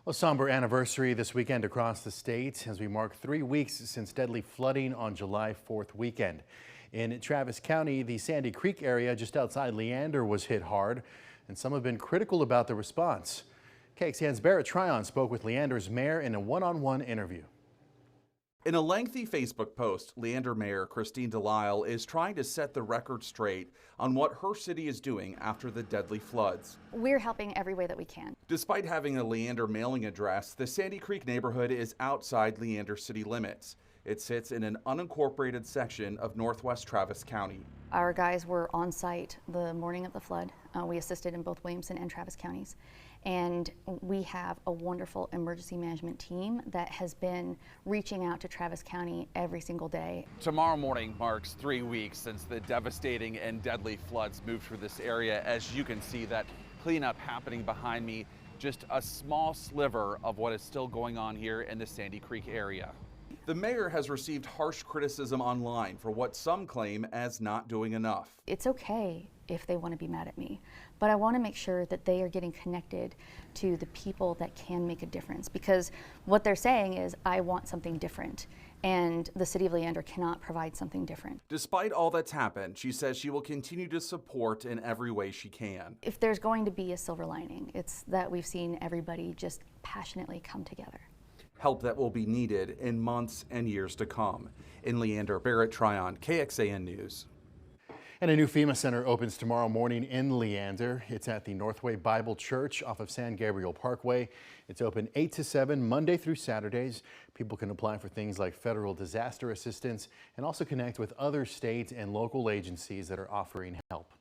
A somber anniversary this weekend across the state as we mark 3 weeks since deadly flooding on July 4th weekend. In Travis County, the Sandy Creek area just outside Leander was hit hard, and some have been critical about the response. KXAN's Barrett Tryon spoke with Leander's mayor in a one-on-one interview. In a lengthy Facebook post, Leander Mayor Christine Delisle is trying to set the record straight on what her city is doing after the deadly floods. We're helping every way that we can. Despite having a Leander mailing address, the Sandy Creek neighborhood is outside Leander city limits. It sits in an unincorporated section of northwest Travis County. Our guys were on site the morning of the flood. We assisted in both Williamson and Travis counties. And we have a wonderful emergency management team that has been reaching out to Travis County every single day. Tomorrow morning marks 3 weeks since the devastating and deadly floods moved through this area. As you can see, that cleanup happening behind me, just a small sliver of what is still going on here in the Sandy Creek area. The mayor has received harsh criticism online for what some claim as not doing enough. It's okay if they want to be mad at me, but I want to make sure that they are getting connected to the people that can make a difference, because what they're saying is, I want something different, and the city of Leander cannot provide something different. Despite all that's happened, she says she will continue to support in every way she can. If there's going to be a silver lining, it's that we've seen everybody just passionately come together. Help that will be needed in months and years to come. In Leander, Barrett Tryon, KXAN News. And a new FEMA center opens tomorrow morning in Leander. It's at the Northway Bible Church off of San Gabriel Parkway. It's open 8 to 7 Monday through Saturdays. People can apply for things like federal disaster assistance and also connect with other state and local agencies that are offering help.